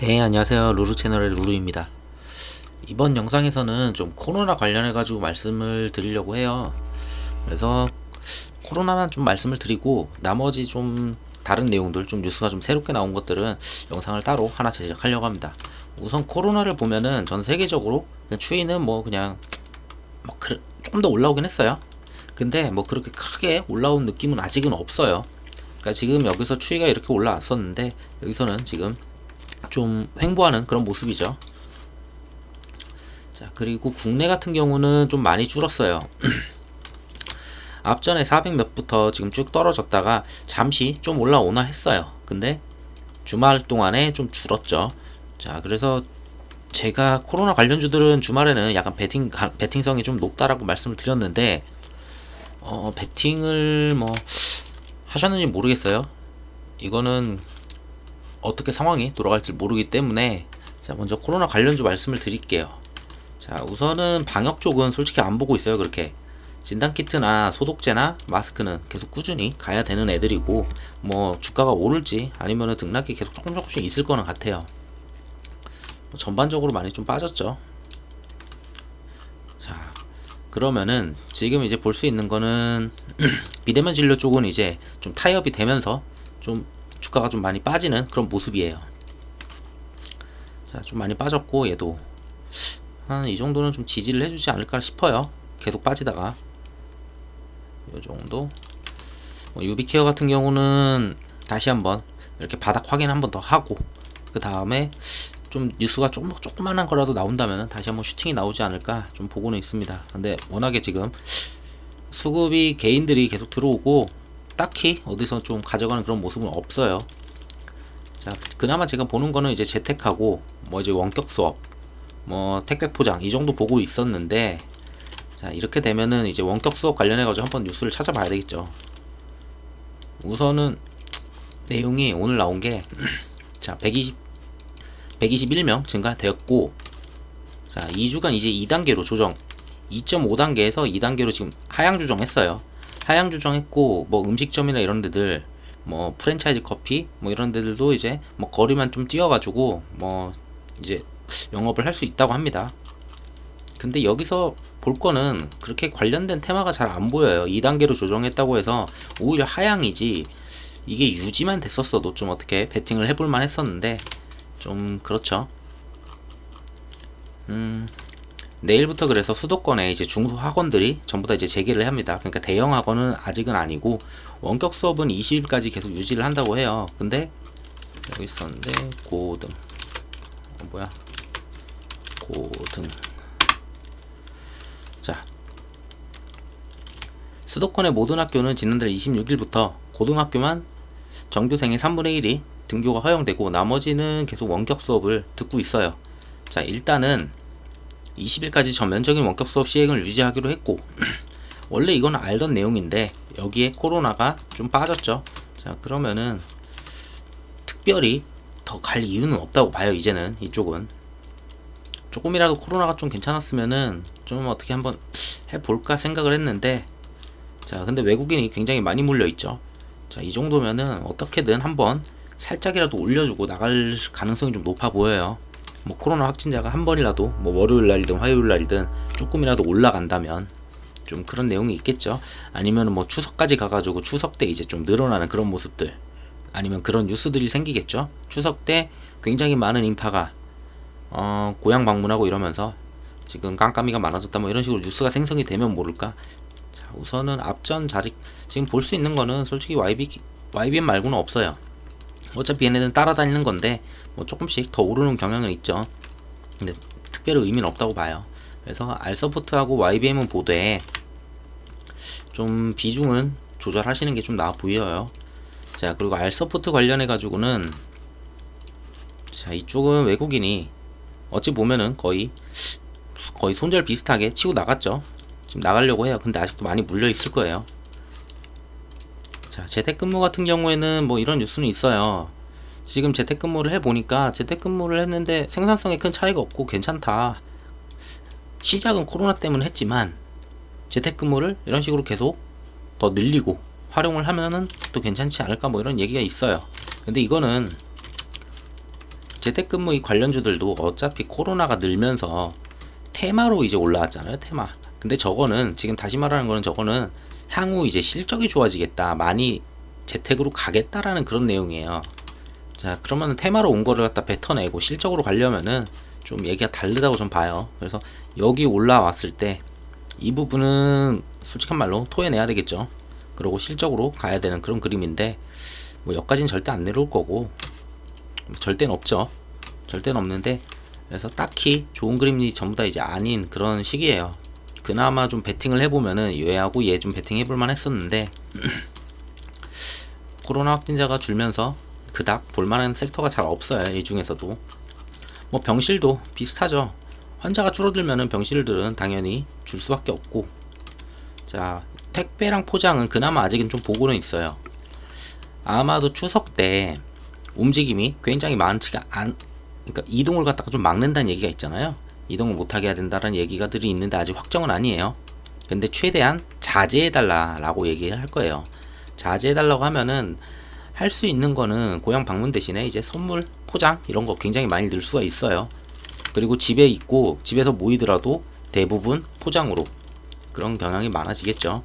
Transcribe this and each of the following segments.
네, 안녕하세요. 루루 채널의 루루입니다. 이번 영상에서는 좀 코로나 관련해 가지고 말씀을 드리려고 해요. 그래서 코로나만 좀 말씀을 드리고 나머지 좀 다른 내용들, 좀 뉴스가 좀 새롭게 나온 것들은 영상을 따로 하나 제작하려고 합니다. 우선 코로나를 보면은 전 세계적으로 그냥 추이는 조금 더 올라오긴 했어요. 근데 뭐 그렇게 크게 올라온 느낌은 아직은 없어요. 그러니까 지금 여기서 추이가 이렇게 올라왔었는데 여기서는 지금 좀 횡보하는 그런 모습이죠. 자, 그리고 국내 같은 경우는 좀 많이 줄었어요. 앞전에 400 몇부터 지금 쭉 떨어졌다가 잠시 좀 올라오나 했어요. 근데 주말 동안에 좀 줄었죠. 자, 그래서 제가 코로나 관련주들은 주말에는 약간 베팅성이 좀 높다라고 말씀을 드렸는데, 베팅을 뭐 하셨는지 모르겠어요. 이거는 어떻게 상황이 돌아갈지 모르기 때문에, 자, 먼저 코로나 관련주 말씀을 드릴게요. 자, 우선은 방역 쪽은 솔직히 안 보고 있어요. 그렇게 진단키트나 소독제나 마스크는 계속 꾸준히 가야 되는 애들이고, 뭐 주가가 오를지 아니면은 등락이 계속 조금씩 있을 거는 같아요. 전반적으로 많이 좀 빠졌죠. 자, 그러면은 지금 이제 볼 수 있는 거는 비대면 진료 쪽은 이제 좀 타협이 되면서 좀 주가가 좀 많이 빠지는 그런 모습이에요. 자, 좀 많이 빠졌고, 얘도 한 이 정도는 좀 지지를 해주지 않을까 싶어요. 계속 빠지다가 이 정도. 뭐 유비케어 같은 경우는 다시 한번 이렇게 바닥 확인 한번 더 하고, 그 다음에 좀 뉴스가 조그만한 거라도 나온다면 다시 한번 슈팅이 나오지 않을까 좀 보고는 있습니다. 근데 워낙에 지금 수급이 개인들이 계속 들어오고 딱히 어디서 좀 가져가는 그런 모습은 없어요. 자, 그나마 제가 보는 거는 이제 재택하고 뭐 이제 원격 수업, 뭐 택배 포장 이 정도 보고 있었는데, 자, 이렇게 되면은 이제 원격 수업 관련해 가지고 한번 뉴스를 찾아봐야 되겠죠. 우선은 내용이 오늘 나온 게 자, 121명 증가되었고, 자, 2주간 이제 2단계로 조정, 2.5단계에서 2단계로 지금 하향 조정했어요. 하향 조정했고, 뭐 음식점이나 이런 데들, 뭐 프랜차이즈 커피 뭐 이런 데들도 이제 뭐 거리만 좀 띄워가지고 뭐 이제 영업을 할 수 있다고 합니다. 근데 여기서 볼 거는 그렇게 관련된 테마가 잘 안 보여요. 2단계로 조정했다고 해서 오히려 하향이지, 이게 유지만 됐었어도 좀 어떻게 베팅을 해볼 만 했었는데 좀 그렇죠. 내일부터 그래서 수도권에 이제 중소학원들이 전부 다 이제 재개를 합니다. 그러니까 대형 학원은 아직은 아니고 원격 수업은 20일까지 계속 유지를 한다고 해요. 근데 여기 있었는데 고등 고등. 자, 수도권의 모든 학교는 지난달 26일부터 고등학교만 전교생의 3분의 1이 등교가 허용되고 나머지는 계속 원격 수업을 듣고 있어요. 자, 일단은 20일까지 전면적인 원격 수업 시행을 유지하기로 했고 원래 이건 알던 내용인데 여기에 코로나가 좀 빠졌죠. 자, 그러면은 특별히 더 갈 이유는 없다고 봐요. 이제는 이쪽은 조금이라도 코로나가 좀 괜찮았으면은 좀 어떻게 한번 해볼까 생각을 했는데, 자, 근데 외국인이 굉장히 많이 몰려있죠. 자, 이 정도면은 어떻게든 한번 살짝이라도 올려주고 나갈 가능성이 좀 높아 보여요. 뭐 코로나 확진자가 한 번이라도 뭐 월요일 날이든 화요일 날이든 조금이라도 올라간다면 좀 그런 내용이 있겠죠. 아니면 뭐 추석까지 가가지고 추석 때 이제 좀 늘어나는 그런 모습들, 아니면 그런 뉴스들이 생기겠죠. 추석 때 굉장히 많은 인파가 고향 방문하고 이러면서 지금 깜깜이가 많아졌다 뭐 이런 식으로 뉴스가 생성이 되면 모를까. 자, 우선은 앞전 자리 지금 볼 수 있는 거는 솔직히 YBM 말고는 없어요. 어차피 얘네는 따라다니는 건데 뭐 조금씩 더 오르는 경향은 있죠. 근데 특별히 의미는 없다고 봐요. 그래서 알서포트하고 YBM은 보되 좀 비중은 조절하시는 게 좀 나아 보여요. 자, 그리고 알서포트 관련해 가지고는, 자, 이쪽은 외국인이 어찌 보면은 거의 손절 비슷하게 치고 나갔죠. 지금 나가려고 해요. 근데 아직도 많이 물려 있을 거예요. 자, 재택근무 같은 경우에는 뭐 이런 뉴스는 있어요. 지금 재택근무를 해보니까 재택근무를 했는데 생산성에 큰 차이가 없고 괜찮다. 시작은 코로나 때문에 했지만 재택근무를 이런 식으로 계속 더 늘리고 활용을 하면은 또 괜찮지 않을까 뭐 이런 얘기가 있어요. 근데 이거는 재택근무 이 관련주들도 어차피 코로나가 늘면서 테마로 이제 올라왔잖아요. 테마. 근데 저거는 지금 다시 말하는 거는 저거는 향후 이제 실적이 좋아지겠다, 많이 재택으로 가겠다라는 그런 내용이에요. 자, 그러면 테마로 온 거를 갖다 뱉어내고 실적으로 가려면은 좀 얘기가 다르다고 좀 봐요. 그래서 여기 올라왔을 때 이 부분은 솔직한 말로 토해내야 되겠죠. 그리고 실적으로 가야 되는 그런 그림인데, 뭐 여기까지는 절대 안 내려올 거고, 절대는 없죠. 절대는 없는데, 그래서 딱히 좋은 그림이 전부 다 이제 아닌 그런 시기예요. 그나마 좀 베팅을 해보면은 얘하고 얘 좀 베팅 해볼만 했었는데 코로나 확진자가 줄면서 그닥 볼만한 섹터가 잘 없어요. 이 중에서도 뭐 병실도 비슷하죠. 환자가 줄어들면은 병실들은 당연히 줄 수밖에 없고, 자, 택배랑 포장은 그나마 아직은 좀 보고는 있어요. 아마도 추석 때 움직임이 굉장히 많지가 않, 그러니까 이동을 갖다가 좀 막는다는 얘기가 있잖아요. 이동을 못하게 해야 된다는 얘기가들이 있는데 아직 확정은 아니에요. 근데 최대한 자제해달라 라고 얘기를 할 거예요. 자제해달라고 하면은 할 수 있는 거는 고향 방문 대신에 이제 선물, 포장 이런 거 굉장히 많이 늘 수가 있어요. 그리고 집에 있고 집에서 모이더라도 대부분 포장으로 그런 경향이 많아지겠죠.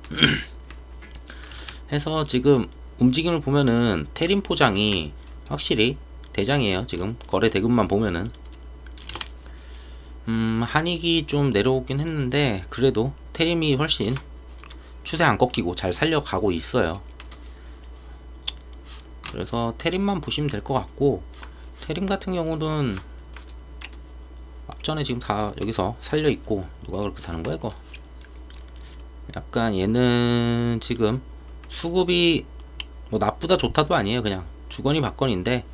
해서 지금 움직임을 보면은 테림 포장이 확실히 대장이에요. 지금 거래 대금만 보면은 한익이 좀 내려오긴 했는데 그래도 테림이 훨씬 추세 안 꺾이고 잘 살려가고 있어요. 그래서 테림만 보시면 될 것 같고, 테림 같은 경우는 앞전에 지금 다 여기서 살려 있고, 누가 그렇게 사는 거야 이거. 약간 얘는 지금 수급이 뭐 나쁘다 좋다도 아니에요. 그냥 주거니 받거니인데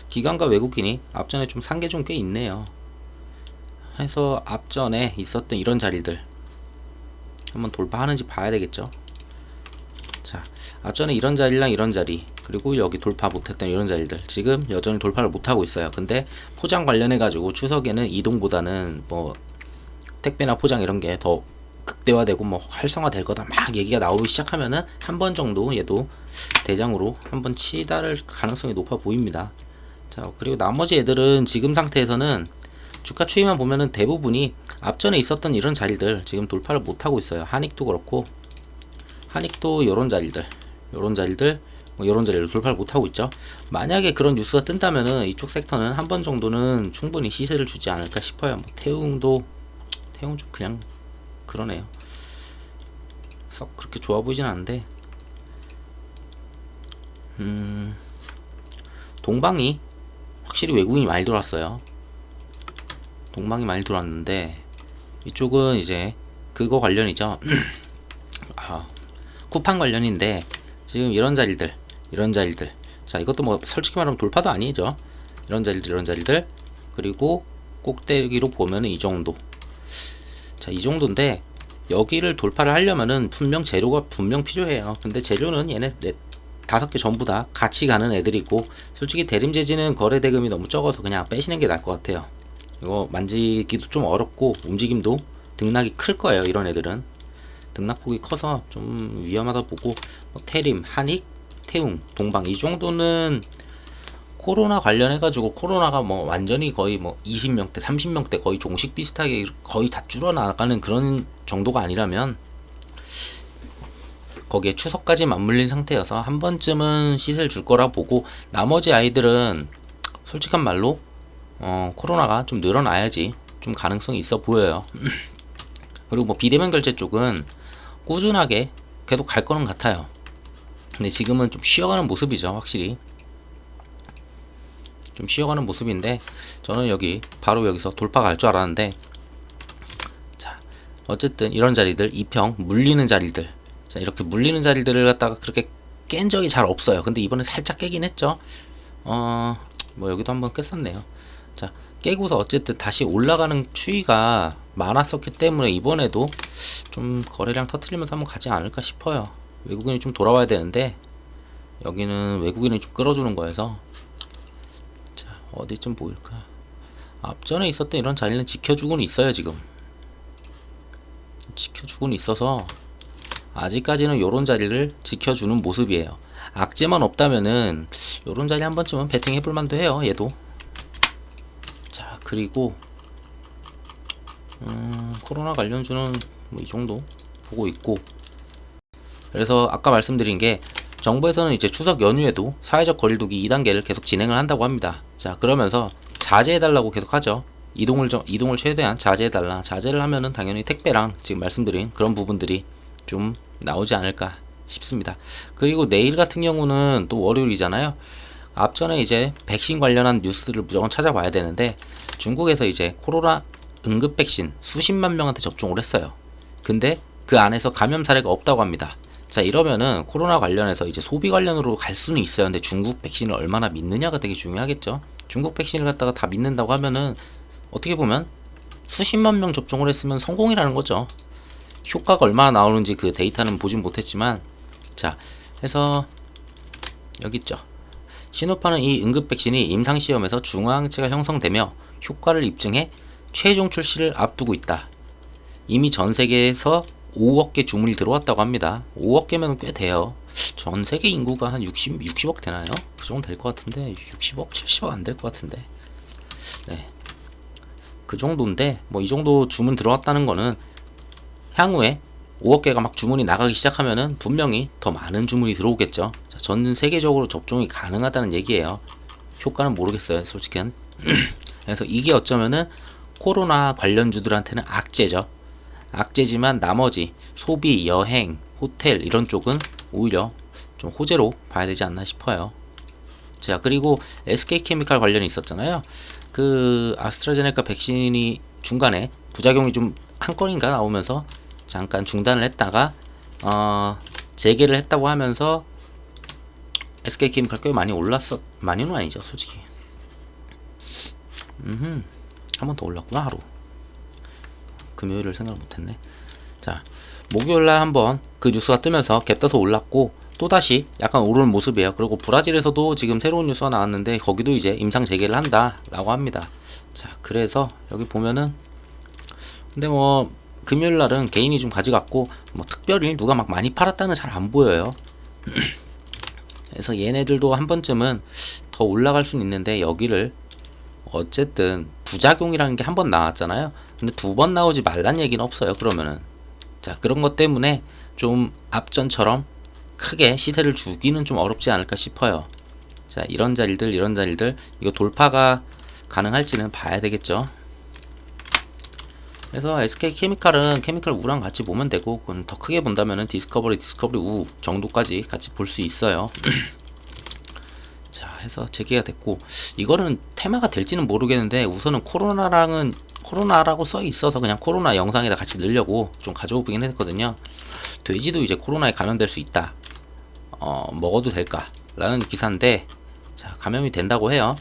기관과 외국인이 앞전에 좀 산 게 좀 꽤 있네요. 해서 앞전에 있었던 이런 자리들 한번 돌파하는지 봐야 되겠죠. 자, 앞전에 이런 자리랑 이런 자리, 그리고 여기 돌파 못했던 이런 자리들 지금 여전히 돌파를 못하고 있어요. 근데 포장 관련해 가지고 추석에는 이동보다는 뭐 택배나 포장 이런 게 더 극대화되고 뭐 활성화 될 거다 막 얘기가 나오기 시작하면은 한 번 정도 얘도 대장으로 한번 치달을 가능성이 높아 보입니다. 자, 그리고 나머지 애들은 지금 상태에서는 주가 추이만 보면은 대부분이 앞전에 있었던 이런 자리들 지금 돌파를 못하고 있어요. 한익도 그렇고, 한익도 요런 자리들 뭐 요런 자리를 돌파를 못하고 있죠. 만약에 그런 뉴스가 뜬다면은 이쪽 섹터는 한 번 정도는 충분히 시세를 주지 않을까 싶어요. 뭐 태웅 좀 그냥 그러네요. 썩 그렇게 좋아 보이진 않는데, 동방이 확실히 외국인이 많이 들어왔어요. 동방이 많이 들어왔는데 이쪽은 이제 그거 관련이죠. 쿠팡 관련인데 지금 이런 자리들 자, 이것도 뭐 솔직히 말하면 돌파도 아니죠. 이런 자리들 그리고 꼭대기로 보면은 이 정도. 자, 이 정도인데 여기를 돌파를 하려면은 분명 재료가 분명 필요해요. 근데 재료는 얘네 5개 전부 다 같이 가는 애들이고, 솔직히 대림재지는 거래 대금이 너무 적어서 그냥 빼시는 게 나을 것 같아요. 이거 만지기도 좀 어렵고 움직임도 등락이 클 거예요. 이런 애들은 등락폭이 커서 좀 위험하다 보고, 뭐 테림, 한익, 태웅, 동방 이 정도는 코로나 관련해가지고 코로나가 뭐 완전히 거의 뭐 20명대, 30명대 거의 종식 비슷하게 거의 다 줄어나가는 그런 정도가 아니라면 거기에 추석까지 맞물린 상태여서 한 번쯤은 시세를 줄 거라 보고, 나머지 아이들은 솔직한 말로 코로나가 좀 늘어나야지 좀 가능성이 있어 보여요. 그리고 뭐 비대면 결제 쪽은 꾸준하게 계속 갈 거는 같아요. 근데 지금은 좀 쉬어가는 모습이죠. 확실히 좀 쉬어가는 모습인데, 저는 여기 바로 여기서 돌파 갈 줄 알았는데, 자, 어쨌든 이런 자리들 2평 물리는 자리들, 자, 이렇게 물리는 자리들을 갖다가 그렇게 깬 적이 잘 없어요. 근데 이번에 살짝 깨긴 했죠. 뭐 여기도 한번 깼었네요. 자, 깨고서 어쨌든 다시 올라가는 추이가 많았었기 때문에 이번에도 좀 거래량 터트리면서 한번 가지 않을까 싶어요. 외국인이 좀 돌아와야 되는데 여기는 외국인이 좀 끌어주는 거여서. 자, 어디쯤 보일까? 앞전에 있었던 이런 자리는 지켜주고는 있어요. 지금 지켜주고는 있어서 아직까지는 요런 자리를 지켜주는 모습이에요. 악재만 없다면은 요런 자리 한 번쯤은 배팅 해볼 만도 해요. 얘도 그리고 코로나 관련주는 뭐 이 정도 보고 있고, 그래서 아까 말씀드린 게 정부에서는 이제 추석 연휴에도 사회적 거리두기 2단계를 계속 진행을 한다고 합니다. 자, 그러면서 자제해달라고 계속 하죠. 이동을 최대한 자제해달라. 자제를 하면은 당연히 택배랑 지금 말씀드린 그런 부분들이 좀 나오지 않을까 싶습니다. 그리고 내일 같은 경우는 또 월요일이잖아요. 앞전에 이제 백신 관련한 뉴스를 무조건 찾아봐야 되는데, 중국에서 이제 코로나 응급 백신 수십만 명한테 접종을 했어요. 근데 그 안에서 감염 사례가 없다고 합니다. 자, 이러면은 코로나 관련해서 이제 소비 관련으로 갈 수는 있어요. 근데 중국 백신을 얼마나 믿느냐가 되게 중요하겠죠. 중국 백신을 갖다가 다 믿는다고 하면은 어떻게 보면 수십만 명 접종을 했으면 성공이라는 거죠. 효과가 얼마나 나오는지 그 데이터는 보진 못했지만, 자, 해서 여기 있죠. 시노파는 이 응급 백신이 임상시험에서 중화항체가 형성되며 효과를 입증해 최종 출시를 앞두고 있다. 이미 전 세계에서 5억 개 주문이 들어왔다고 합니다. 5억 개면 꽤 돼요. 전 세계 인구가 한 60억 되나요? 그 정도 될 것 같은데, 60억, 70억 안 될 것 같은데. 네. 그 정도인데, 뭐 이 정도 주문 들어왔다는 거는 향후에 5억 개가 막 주문이 나가기 시작하면은 분명히 더 많은 주문이 들어오겠죠. 자, 전 세계적으로 접종이 가능하다는 얘기예요. 효과는 모르겠어요, 솔직히. 그래서 이게 어쩌면은 코로나 관련주들한테는 악재죠. 악재지만 나머지 소비, 여행, 호텔 이런 쪽은 오히려 좀 호재로 봐야 되지 않나 싶어요. 자, 그리고 SK케미칼 관련이 있었잖아요. 그 아스트라제네카 백신이 중간에 부작용이 좀 한 건인가 나오면서 잠깐 중단을 했다가 재개를 했다고 하면서 SK케미칼 꽤 많이 많이는 아니죠, 솔직히. 한 번 더 올랐구나, 하루. 금요일을 생각 못했네. 자, 목요일날 한번 그 뉴스가 뜨면서 갭 떠서 올랐고, 또다시 약간 오르는 모습이에요. 그리고 브라질에서도 지금 새로운 뉴스가 나왔는데 거기도 이제 임상 재개를 한다 라고 합니다. 자, 그래서 여기 보면은, 근데 뭐 금요일날은 개인이 좀 가져갔고, 뭐 특별히 누가 막 많이 팔았다는 잘 안 보여요. 그래서 얘네들도 한 번쯤은 더 올라갈 수는 있는데, 여기를 어쨌든 부작용이라는 게 한 번 나왔잖아요. 근데 두 번 나오지 말란 얘기는 없어요. 그러면은, 자, 그런 것 때문에 좀 앞전처럼 크게 시세를 주기는 좀 어렵지 않을까 싶어요. 자, 이런 자리들 이거 돌파가 가능할지는 봐야 되겠죠. 그래서 SK케미칼은 케미칼 우랑 같이 보면 되고, 그건 더 크게 본다면은 디스커버리 우 정도까지 같이 볼 수 있어요. 자, 해서 재개가 됐고, 이거는 테마가 될지는 모르겠는데 우선은 코로나라고 써 있어서 그냥 코로나 영상에다 같이 넣으려고 좀 가져오긴 했거든요. 돼지도 이제 코로나에 감염될 수 있다. 먹어도 될까? 라는 기사인데, 자, 감염이 된다고 해요.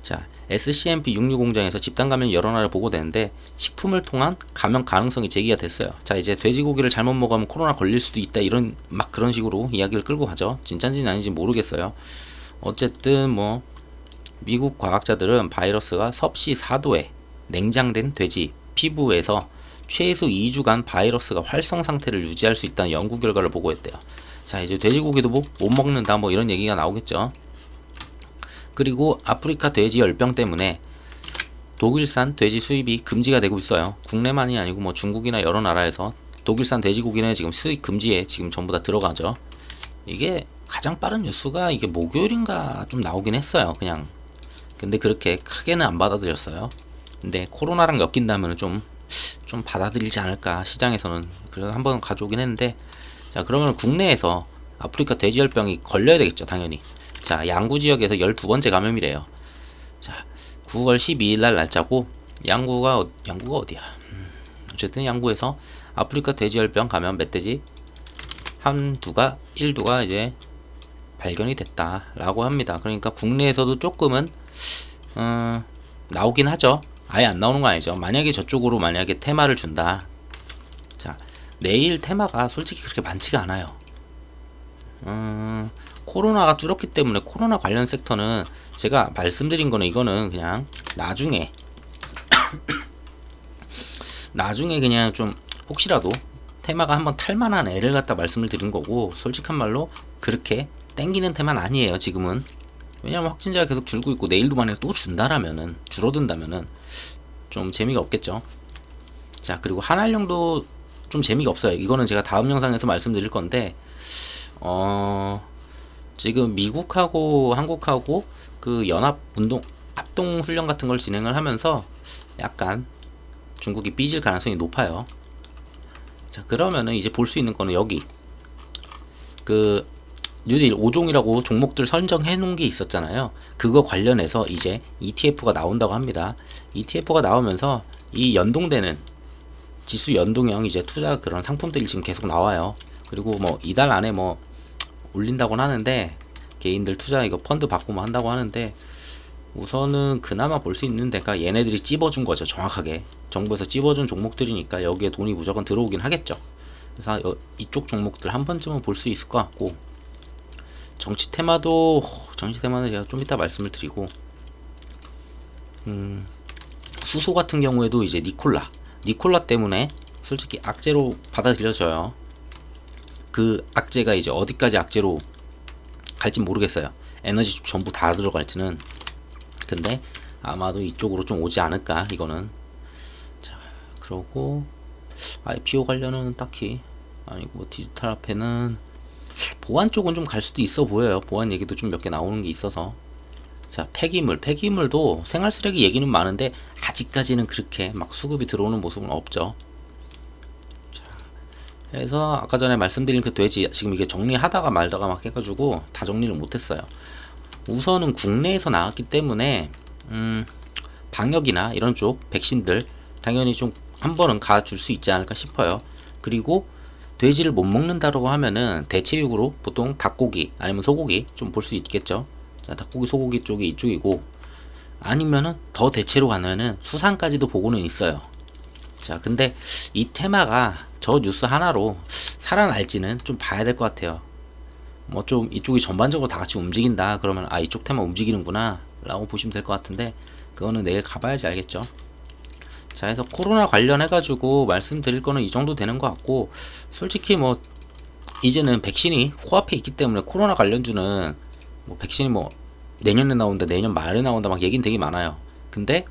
자, SCMP 66 공장에서 집단 감염이 여러 나라에 보고되는데 식품을 통한 감염 가능성이 제기가 됐어요. 자, 이제 돼지고기를 잘못 먹으면 코로나 걸릴 수도 있다, 이런 막 그런 식으로 이야기를 끌고 가죠. 진짠지 아닌지 모르겠어요. 어쨌든 뭐 미국 과학자들은 바이러스가 섭씨 4도에 냉장된 돼지 피부에서 최소 2주간 바이러스가 활성 상태를 유지할 수 있다는 연구 결과를 보고했대요. 자, 이제 돼지고기도 뭐 못 먹는다, 뭐 이런 얘기가 나오겠죠. 그리고 아프리카 돼지 열병 때문에 독일산 돼지 수입이 금지가 되고 있어요. 국내만이 아니고 뭐 중국이나 여러 나라에서 독일산 돼지고기는 지금 수입 금지에 지금 전부 다 들어가죠. 이게 가장 빠른 뉴스가 이게 목요일인가 좀 나오긴 했어요, 그냥. 근데 그렇게 크게는 안 받아들였어요. 근데 코로나랑 엮인다면 좀 받아들이지 않을까, 시장에서는. 그래서 한번 가져오긴 했는데, 자, 그러면 국내에서 아프리카 돼지열병이 걸려야 되겠죠, 당연히. 자, 양구 지역에서 12번째 감염이래요. 자, 9월 12일날 날짜고, 양구가 어디야? 어쨌든 양구에서 아프리카 돼지열병 감염 멧돼지 일두가 이제 발견이 됐다라고 합니다. 그러니까 국내에서도 조금은 나오긴 하죠. 아예 안 나오는 거 아니죠. 만약에 저쪽으로 만약에 테마를 준다. 자, 내일 테마가 솔직히 그렇게 많지가 않아요. 코로나가 줄었기 때문에 코로나 관련 섹터는 제가 말씀드린 거는 이거는 그냥 나중에 그냥 좀 혹시라도 테마가 한번 탈만한 애를 갖다 말씀을 드린 거고, 솔직한 말로 그렇게 땡기는 테마는 아니에요, 지금은. 왜냐면 확진자가 계속 줄고 있고 내일도 만약에 또 준다라면은, 줄어든다면은 좀 재미가 없겠죠. 자, 그리고 한알령도 좀 재미가 없어요. 이거는 제가 다음 영상에서 말씀드릴 건데, 지금 미국하고 한국하고 그 연합 운동 합동 훈련 같은 걸 진행을 하면서 약간 중국이 삐질 가능성이 높아요. 자, 그러면은 이제 볼 수 있는 거는 여기 그 뉴딜 5종이라고 종목들 선정해 놓은 게 있었잖아요. 그거 관련해서 이제 ETF가 나온다고 합니다. ETF가 나오면서 이 연동되는 지수 연동형 이제 투자 그런 상품들이 지금 계속 나와요. 그리고 뭐 이달 안에 뭐 올린다고는 하는데, 개인들 투자 이거 펀드 바꾸면 한다고 하는데, 우선은 그나마 볼 수 있는 데가 얘네들이 찝어준 거죠. 정확하게 정부에서 찝어준 종목들이니까 여기에 돈이 무조건 들어오긴 하겠죠. 그래서 이쪽 종목들 한 번쯤은 볼 수 있을 것 같고, 정치 테마는 제가 좀 이따 말씀을 드리고, 수소 같은 경우에도 이제 니콜라 때문에 솔직히 악재로 받아들여져요. 그 악재가 이제 어디까지 악재로 갈지 모르겠어요. 에너지 전부 다 들어갈지는. 근데 아마도 이쪽으로 좀 오지 않을까, 이거는. 자, 그러고 IPO 관련은 딱히 아니고, 뭐 디지털 화폐는 보안 쪽은 좀 갈 수도 있어 보여요. 보안 얘기도 좀 몇 개 나오는 게 있어서. 자, 폐기물도 생활 쓰레기 얘기는 많은데 아직까지는 그렇게 막 수급이 들어오는 모습은 없죠. 자, 그래서 아까 전에 말씀드린 그 돼지, 지금 이게 정리하다가 말다가 막 해가지고 다 정리를 못했어요. 우선은 국내에서 나왔기 때문에 방역이나 이런 쪽 백신들 당연히 좀 한 번은 가줄 수 있지 않을까 싶어요. 그리고 돼지를 못 먹는다고 하면은 대체육으로 보통 닭고기 아니면 소고기 좀 볼 수 있겠죠. 자, 닭고기 소고기 쪽이 이쪽이고, 아니면은 더 대체로 가면은 수산까지도 보고는 있어요. 자, 근데 이 테마가 저 뉴스 하나로 살아날지는 좀 봐야 될 것 같아요. 뭐 좀 이쪽이 전반적으로 다 같이 움직인다 그러면 이쪽 테마 움직이는구나 라고 보시면 될 것 같은데, 그거는 내일 가봐야지 알겠죠. 자, 해서 코로나 관련해 가지고 말씀드릴 거는 이 정도 되는 것 같고, 솔직히 뭐 이제는 백신이 코앞에 있기 때문에 코로나 관련주는 뭐 백신이 뭐 내년에 나온다, 내년 말에 나온다 막 얘기는 되게 많아요. 근데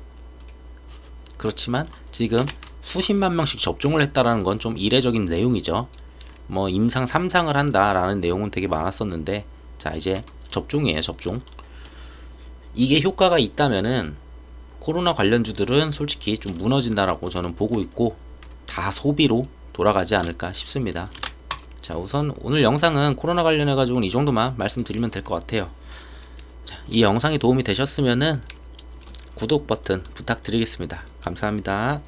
그렇지만 지금 수십만 명씩 접종을 했다라는 건 좀 이례적인 내용이죠. 뭐 임상 3상을 한다라는 내용은 되게 많았었는데, 자, 이제 접종이에요. 접종. 이게 효과가 있다면은 코로나 관련주들은 솔직히 좀 무너진다라고 저는 보고 있고, 다 소비로 돌아가지 않을까 싶습니다. 자, 우선 오늘 영상은 코로나 관련해 가지고는 이 정도만 말씀드리면 될 것 같아요. 자, 이 영상이 도움이 되셨으면은 구독 버튼 부탁드리겠습니다. 감사합니다.